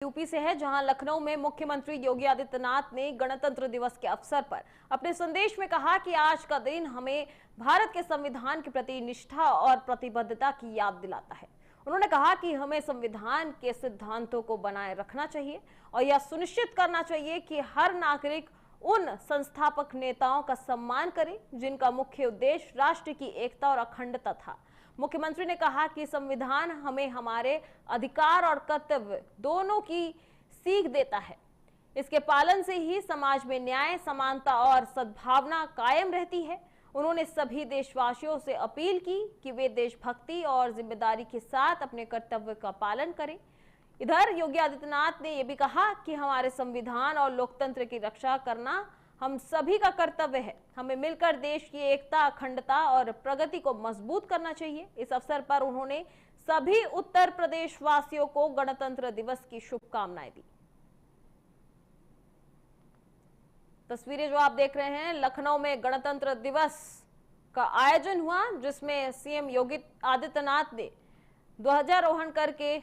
UP से है, जहां लखनऊ में मुख्यमंत्री योगी आदित्यनाथ ने गणतंत्र दिवस के अवसर पर अपने संदेश में कहा कि आज का दिन हमें भारत के संविधान के प्रति निष्ठा और प्रतिबद्धता की याद दिलाता है। उन्होंने कहा कि हमें संविधान के सिद्धांतों को बनाए रखना चाहिए और यह सुनिश्चित करना चाहिए कि हर नागरिक उन संस्थापक नेताओं का सम्मान करे जिनका मुख्य उद्देश्य राष्ट्र की एकता और अखंडता था। मुख्यमंत्री ने कहा कि संविधान हमें हमारे अधिकार और कर्तव्य दोनों की सीख देता है। इसके पालन से ही समाज में न्याय, समानता और सद्भावना कायम रहती है। उन्होंने सभी देशवासियों से अपील की कि वे देशभक्ति और जिम्मेदारी के साथ अपने कर्तव्य का पालन करें। इधर योगी आदित्यनाथ ने यह भी कहा कि हमारे संविधान और लोकतंत्र की रक्षा करना हम सभी का कर्तव्य है। हमें मिलकर देश की एकता, अखंडता और प्रगति को मजबूत करना चाहिए। इस अवसर पर उन्होंने सभी उत्तर प्रदेश वासियों को गणतंत्र दिवस की शुभकामनाएं दी। तस्वीरें जो आप देख रहे हैं, लखनऊ में गणतंत्र दिवस का आयोजन हुआ, जिसमें सीएम योगी आदित्यनाथ ने ध्वजारोहण करके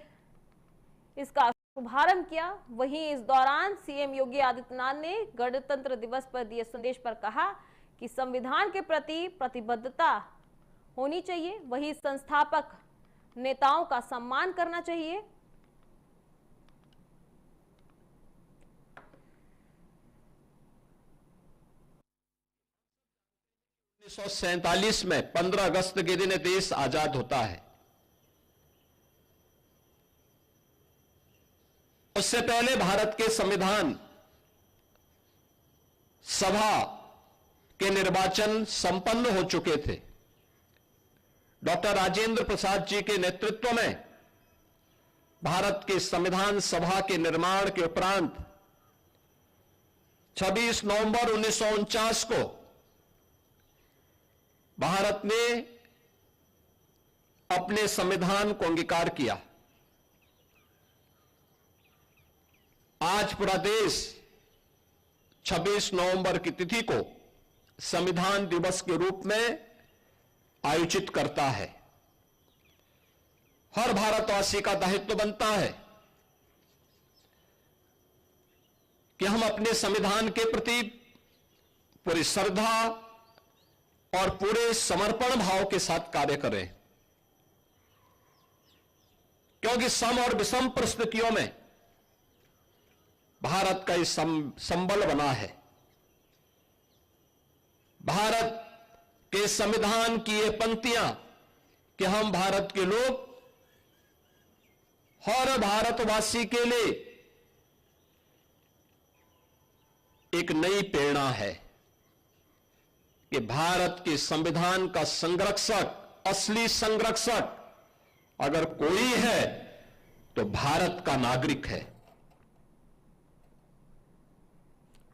इसका शुभारंभ किया। वहीं इस दौरान सीएम योगी आदित्यनाथ ने गणतंत्र दिवस पर दिए संदेश पर कहा कि संविधान के प्रति प्रतिबद्धता होनी चाहिए, वही संस्थापक नेताओं का सम्मान करना चाहिए। उन्नीस में 15 अगस्त के दिन देश आजाद होता है। उससे पहले भारत के संविधान सभा के निर्वाचन संपन्न हो चुके थे। डॉक्टर राजेंद्र प्रसाद जी के नेतृत्व में भारत के संविधान सभा के निर्माण के उपरांत 26 नवंबर 1949 को भारत ने अपने संविधान को अंगीकार किया। आज पूरा देश 26 नवंबर की तिथि को संविधान दिवस के रूप में आयोजित करता है। हर भारतवासी का दायित्व बनता है कि हम अपने संविधान के प्रति पूरी श्रद्धा और पूरे समर्पण भाव के साथ कार्य करें, क्योंकि सम और विषम परिस्थितियों में भारत का इस संबल बना है। भारत के संविधान की ये पंक्तियां कि हम भारत के लोग हर भारतवासी के लिए एक नई प्रेरणा है कि भारत के संविधान का संरक्षक, असली संरक्षक अगर कोई है तो भारत का नागरिक है।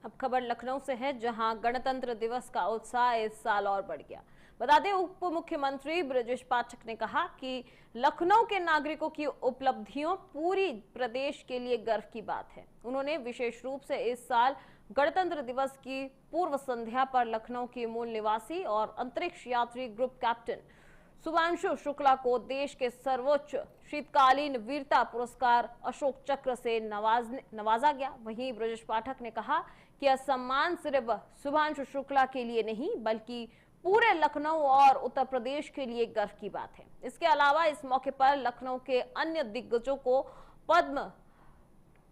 अब खबर लखनऊ से है, जहां गणतंत्र दिवस का उत्साह इस साल और बढ़ गया। बता दें, उप मुख्यमंत्री ब्रजेश पाठक ने कहा कि लखनऊ के नागरिकों की उपलब्धियों पूरी प्रदेश के लिए गर्व की बात है। उन्होंने विशेष रूप से इस साल गणतंत्र दिवस की पूर्व संध्या पर लखनऊ के मूल निवासी और अंतरिक्ष यात्री ग्रुप कैप्टन शुभांशु शुक्ला को देश के सर्वोच्च शीतकालीन वीरता पुरस्कार अशोक चक्र से नवाजा गया। वहीं ब्रजेश पाठक ने कहा कि यह सम्मान सिर्फ शुभांशु शुक्ला के लिए नहीं, बल्कि पूरे लखनऊ और उत्तर प्रदेश के लिए गर्व की बात है। इसके अलावा इस मौके पर लखनऊ के अन्य दिग्गजों को पद्म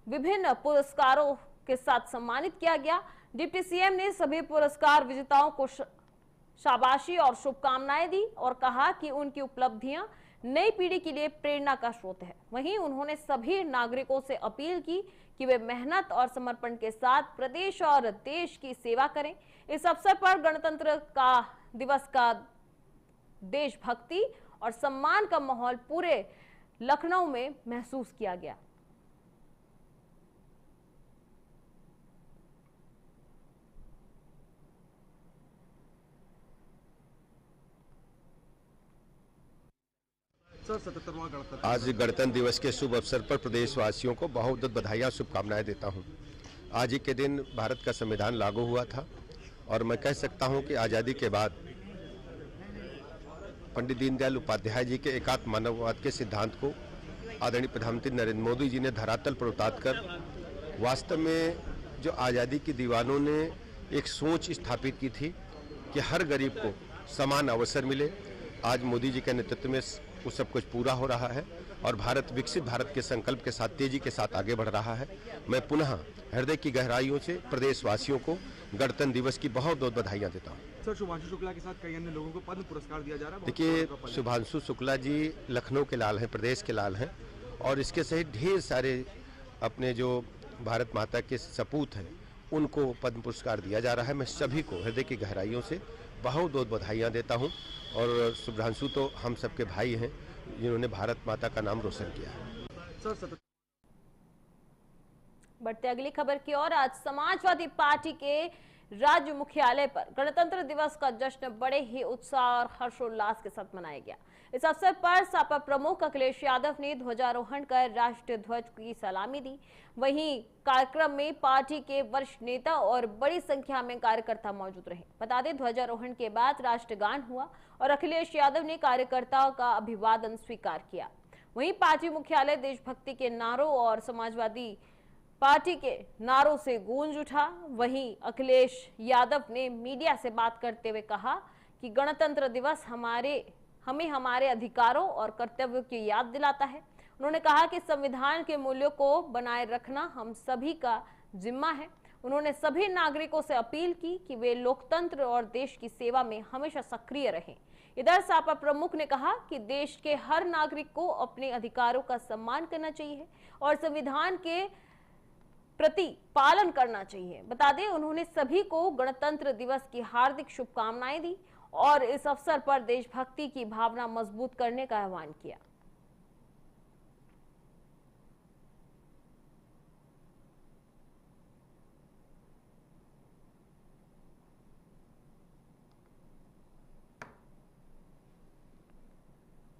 विभिन्न पुरस्कारों के साथ सम्मानित किया गया। डिप्टी सीएम ने सभी पुरस्कार विजेताओं को शाबाशी और शुभकामनाएं दी और कहा कि उनकी उपलब्धियां नई पीढ़ी के लिए प्रेरणा का स्रोत है। वहीं उन्होंने सभी नागरिकों से अपील की कि वे मेहनत और समर्पण के साथ प्रदेश और देश की सेवा करें। इस अवसर पर गणतंत्र दिवस का देशभक्ति और सम्मान का माहौल पूरे लखनऊ में महसूस किया गया। आज गणतंत्र दिवस के शुभ अवसर पर प्रदेशवासियों को बहुत बहुत बधाइयाँ, शुभकामनाएं देता हूं। आज ही के दिन भारत का संविधान लागू हुआ था और मैं कह सकता हूं कि आज़ादी के बाद पंडित दीनदयाल उपाध्याय जी के एकात्म मानववाद के सिद्धांत को आदरणीय प्रधानमंत्री नरेंद्र मोदी जी ने धरातल पर उतारकर वास्तव में जो आज़ादी के दीवानों ने एक सोच स्थापित की थी कि हर गरीब को समान अवसर मिले, आज मोदी जी के नेतृत्व में वो सब कुछ पूरा हो रहा है और भारत विकसित भारत के संकल्प के साथ तेजी के साथ आगे बढ़ रहा है। मैं पुनः हृदय की गहराइयों से प्रदेशवासियों को गणतंत्र दिवस की बहुत बहुत बधाइयाँ देता हूँ। सर, शुभांशु शुक्ला के साथ कई अन्य लोगों को पद्म पुरस्कार दिया जा रहा है। देखिए, शुभांशु शुक्ला जी लखनऊ के लाल हैं, प्रदेश के लाल हैं और इसके सहित ढेर सारे अपने जो भारत माता के सपूत हैं उनको पद्म पुरस्कार दिया जा रहा है। मैं सभी को हृदय की गहराइयों से बहुत बहुत बधाइयाँ देता हूँ और शुभांशु तो हम सबके भाई हैं जिन्होंने भारत माता का नाम रोशन किया है। बढ़ते अगली खबर की ओर। आज समाजवादी पार्टी के राज्य मुख्यालय पर गणतंत्र दिवस का जश्न बड़े ही उत्साह और हर्षोल्लास के साथ मनाया गया। इस अवसर पर सपा प्रमुख अखिलेश यादव ने ध्वजारोहण कर राष्ट्रीय ध्वज की सलामी दी। वहीं कार्यक्रम में पार्टी के वरिष्ठ नेता और बड़ी संख्या में कार्यकर्ता मौजूद रहे। बता दें, ध्वजारोहण के बाद राष्ट्रगान हुआ और अखिलेश यादव ने कार्यकर्ताओं का अभिवादन स्वीकार किया। वहीं पार्टी मुख्यालय देशभक्ति के नारों और समाजवादी पार्टी के नारों से गूंज उठा। वहीं अखिलेश यादव ने मीडिया से बात करते हुए कहा कि गणतंत्र दिवस हमें हमारे अधिकारों और कर्तव्यों की याद दिलाता है। उन्होंने कहा कि संविधान के मूल्यों को बनाए रखना हम सभी का जिम्मा है। उन्होंने सभी नागरिकों से अपील की कि वे लोकतंत्र और देश की सेवा में हमेशा सक्रिय रहें। इधर सपा प्रमुख ने कहा कि देश के हर नागरिक को अपने अधिकारों का सम्मान करना चाहिए और संविधान के प्रति पालन करना चाहिए। बता दें, उन्होंने सभी को गणतंत्र दिवस की हार्दिक शुभकामनाएं दी और इस अवसर पर देशभक्ति की भावना मजबूत करने का आह्वान किया।